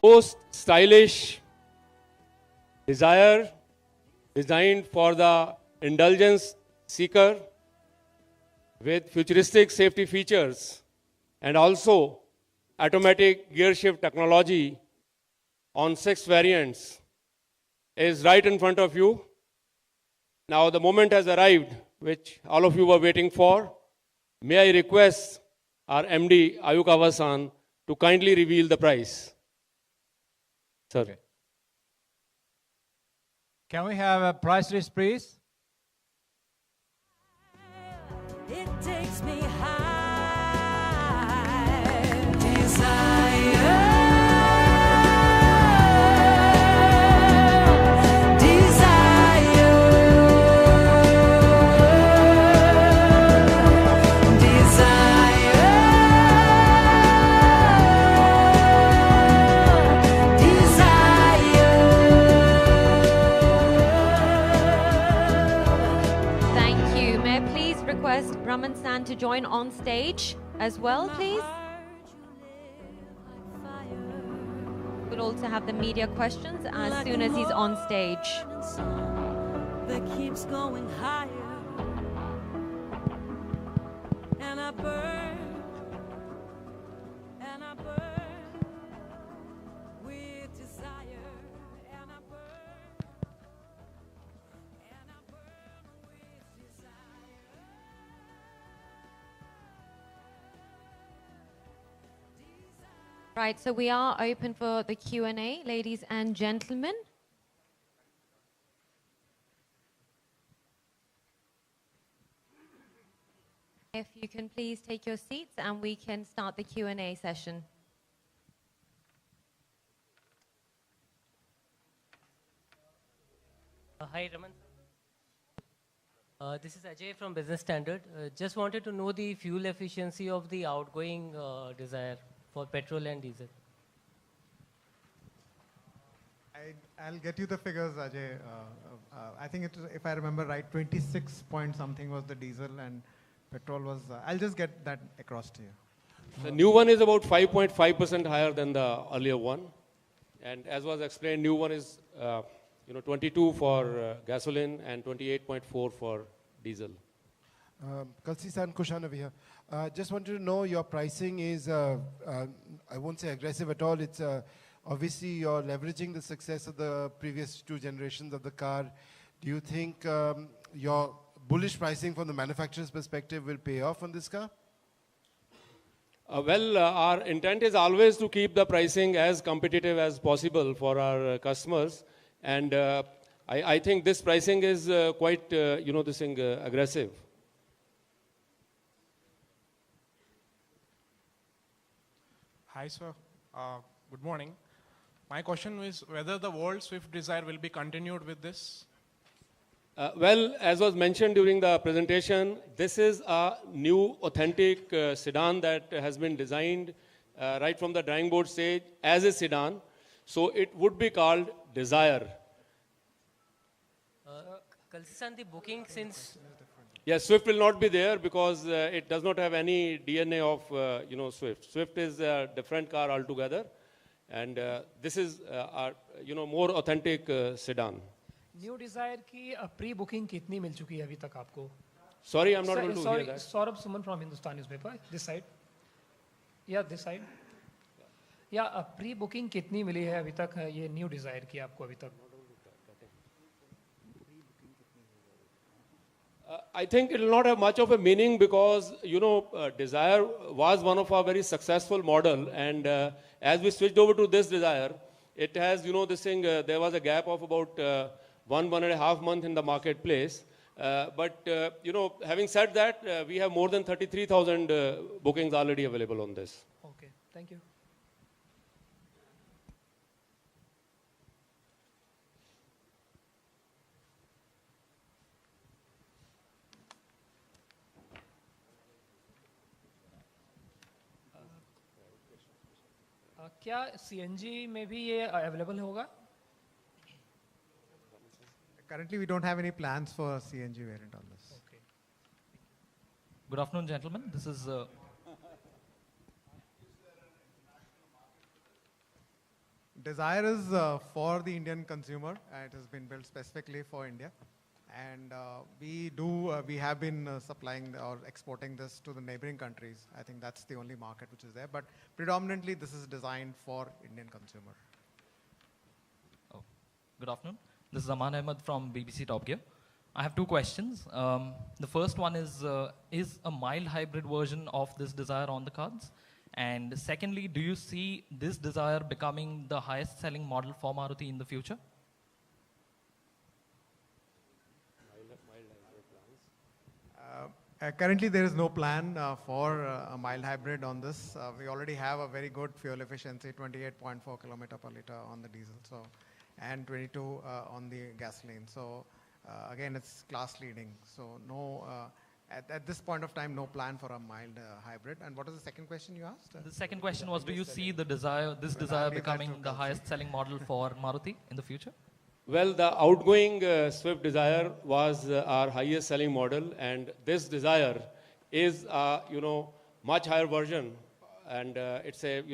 most stylish Dzire designed for the indulgence seeker with futuristic safety features and also automatic gear shift technology on 6 variants is right in front of you. Now the moment has arrived which all of you were waiting for. May I request our MD Ayukawa-san to kindly reveal the price. Sir. Okay. Can we have a price list, please? It takes me high. Desire. Raman-san to join on stage as well, please. We'll also have the media questions as soon as he's on stage. That keeps going higher, and I burn, and I burn with desire, and I burn, and I burn with desire. Right, so we are open for the Q&A, ladies and gentlemen. If you can please take your seats and we can start the Q&A session. Hi, Raman. This is Ajay from Business Standard. Just wanted to know the fuel efficiency of the outgoing Dzire for petrol and diesel. I'll get you the figures, Ajay. I think it was, if I remember right, 26 point something was the diesel and petrol was, I'll just get that across to you. The new one is about 5.5% higher than the earlier one. And as was explained, new one is 22 for gasoline and 28.4 for diesel. Kalsi-san, Kushan over here. Just wanted to know your pricing is, I won't say aggressive at all. It's obviously you're leveraging the success of the previous 2 generations of the car. Do you think your bullish pricing from the manufacturer's perspective will pay off on this car? Our intent is always to keep the pricing as competitive as possible for our customers. And I think this pricing is quite, aggressive. Hi, sir. Good morning. My question is whether the World Swift Dzire will be continued with this? As was mentioned during the presentation, this is a new authentic sedan that has been designed right from the drawing board stage as a sedan. So it would be called Dzire. Kalsi-san, the booking since... Yes, Swift will not be there because it does not have any DNA of Swift. Swift is a different car altogether. And this is our more authentic sedan. New Dzire की pre-booking कितनी मिल चुकी है अभी तक आपको? Sorry, I'm not able to hear that. Saurabh Suman from Hindustan newspaper. This side. Yeah, this side. Yeah, pre-booking कितनी मिली है अभी तक ये New Dzire की आपको अभी तक? I think it will not have much of a meaning because, Dzire was one of our very successful model. And as we switched over to this Dzire, it has, this thing, there was a gap of about 1.5 months in the marketplace. But having said that, we have more than 33,000 bookings already available on this. Okay, thank you. क्या CNG में भी ये available होगा? Currently, we don't have any plans for CNG variant on this. Okay. Good afternoon, gentlemen. This is Dzire is for the Indian consumer. It has been built specifically for India. And we have been supplying or exporting this to the neighboring countries. I think that's the only market which is there. But predominantly, this is designed for Indian consumer. Oh, good afternoon. This is Aman Ahmed from BBC Top Gear. I have two questions. The first one is a mild hybrid version of this Dzire on the cards? And secondly, do you see this Dzire becoming the highest selling model for Maruti in the future? Currently, there is no plan for a mild hybrid on this. We already have a very good fuel efficiency, 28.4 kilometer per liter on the diesel, and 22 on the gasoline. So again, it's class leading. So no, at this point of time, no plan for a mild hybrid. And what was the second question you asked? The second question was, do you see the Dzire becoming the highest selling model for Maruti in the future? Well, the outgoing Swift Dzire was our highest selling model, and this Dzire is much higher version, and it's a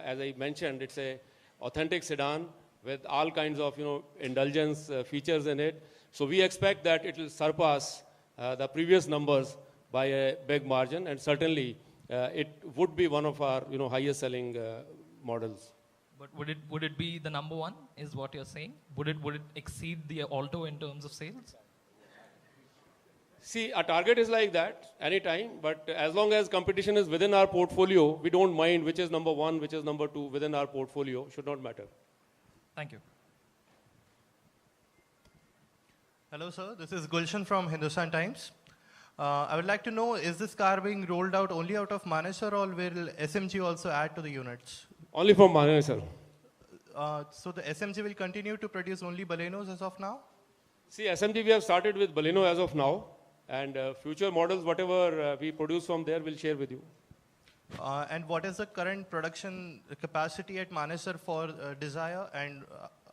as I mentioned, it's a authentic sedan with all kinds of indulgence features in it. So we expect that it will surpass the previous numbers by a big margin, and certainly it would be one of our highest selling models. But would it be the number one, is what you're saying? Would it exceed the Alto in terms of sales? See, our target is like that anytime, but as long as competition is within our portfolio, we don't mind which is number one, which is number two within our portfolio, should not matter. Thank you. Hello, sir. This is Gulshan from Hindustan Times. I would like to know, is this car being rolled out only out of Manesar, or will SMG also add to the units? Only from Manesar. So the SMG will continue to produce only Balenos as of now? See, SMG we have started with Baleno as of now, and future models, whatever we produce from there, we'll share with you. And what is the current production capacity at Manesar for Dzire, and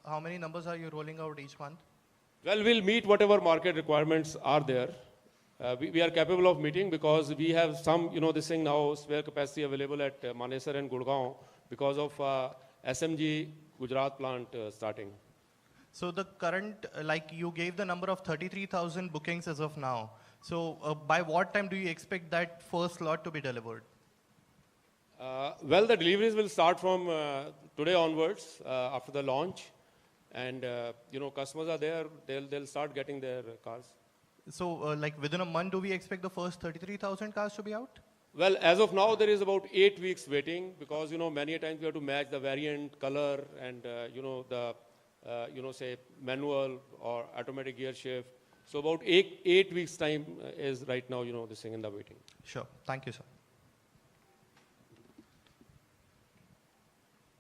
how many numbers are you rolling out each month? Well, we'll meet whatever market requirements are there. We are capable of meeting because we have some, this thing now, spare capacity available at Manesar and Gurgaon because of SMG Gujarat plant starting. So the current, like you gave the number of 33,000 bookings as of now. So by what time do you expect that first lot to be delivered? Well, the deliveries will start from today onwards after the launch. And, customers are there, they'll start getting their cars. So like within a month, do we expect the first 33,000 cars to be out? Well, as of now, there is about 8 weeks waiting because, many a times we have to match the variant, color, and, say manual or automatic gear shift. So about 8 weeks time is right now, this thing in the waiting. Sure. Thank you, sir.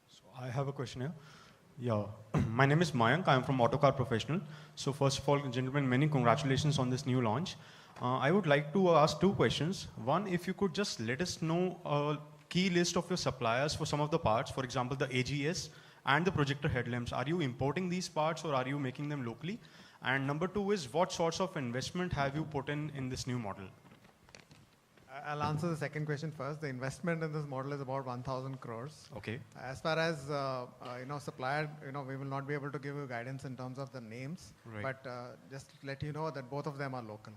So I have a question here. Yeah, my name is Mayank. I am from Autocar Professional. So first of all, gentlemen, many congratulations on this new launch. I would like to ask two questions. One, if you could just let us know a key list of your suppliers for some of the parts, for example, the AGS and the projector headlamps. Are you importing these parts or are you making them locally? And number two is, what sorts of investment have you put in this new model? I'll answer the second question first. The investment in this model is about 1,000 crores. Okay. As far as supplier, we will not be able to give you guidance in terms of the names. Right. But just let you know that both of them are local.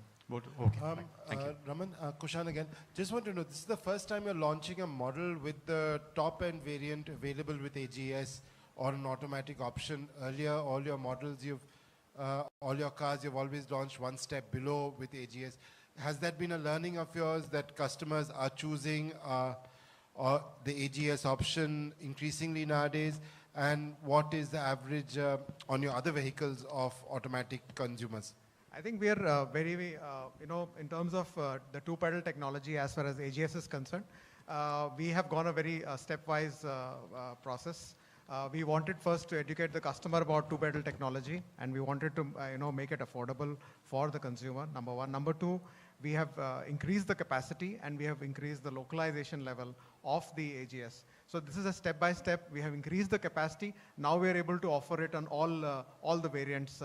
Okay. Thank you. Raman, Kushan again. Just want to know, this is the first time you're launching a model with the top-end variant available with AGS or an automatic option. Earlier, all your models, all your cars, you've always launched one step below with AGS. Has that been a learning of yours that customers are choosing or the AGS option increasingly nowadays? And what is the average on your other vehicles of automatic consumers? I think we are very, in terms of the two-pedal technology as far as AGS is concerned, we have gone a very stepwise process. We wanted first to educate the customer about two-pedal technology, and we wanted to make it affordable for the consumer, number one. Number two, we have increased the capacity and we have increased the localization level of the AGS. So this is a step-by-step. We have increased the capacity. Now we are able to offer it on all the variants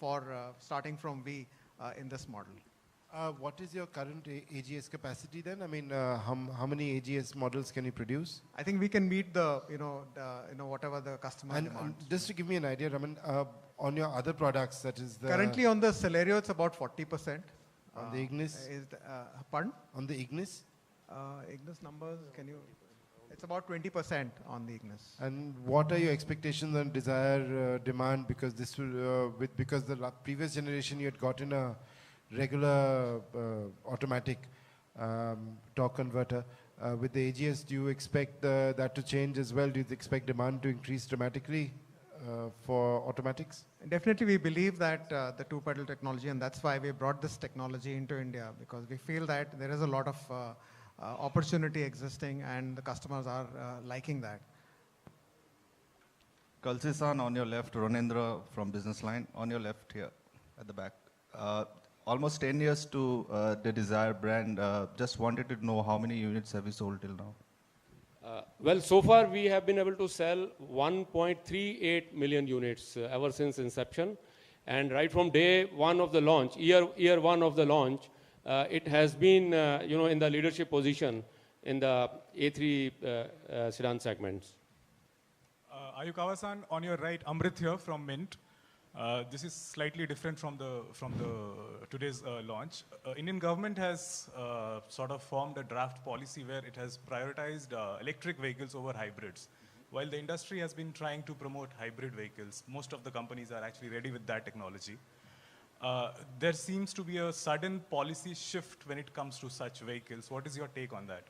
for starting from V in this model. What is your current AGS capacity then? I mean, how many AGS models can you produce? I think we can meet the, whatever the customer And demands. just to give me an idea, Raman, on your other products, that is the... Currently on the Celerio, it's about 40%. On the Ignis? Pardon? On the Ignis? Ignis numbers, can you... It's about 20% on the Ignis. And what are your expectations on Dzire demand? Because this will, because the previous generation you had gotten a regular automatic torque converter. With the AGS, do you expect that to change as well? Do you expect demand to increase dramatically for automatics? Definitely, we believe that the two-pedal technology, and that's why we brought this technology into India, because we feel that there is a lot of opportunity existing and the customers are liking that. Kalsi-san on your left, Ronendra from Business Line, on your left here at the back. Almost 10 years to the Dzire brand. Just wanted to know how many units have you sold till now? Well, so far we have been able to sell 1.38 million units ever since inception. And right from day one of the launch, year one of the launch, it has been in the leadership position in the A3 sedan segments. Ayukawa-san, on your right, Amrit here from Mint. This is slightly different from the today's launch. Indian government has sort of formed a draft policy where it has prioritized electric vehicles over hybrids. While the industry has been trying to promote hybrid vehicles, most of the companies are actually ready with that technology. There seems to be a sudden policy shift when it comes to such vehicles. What is your take on that?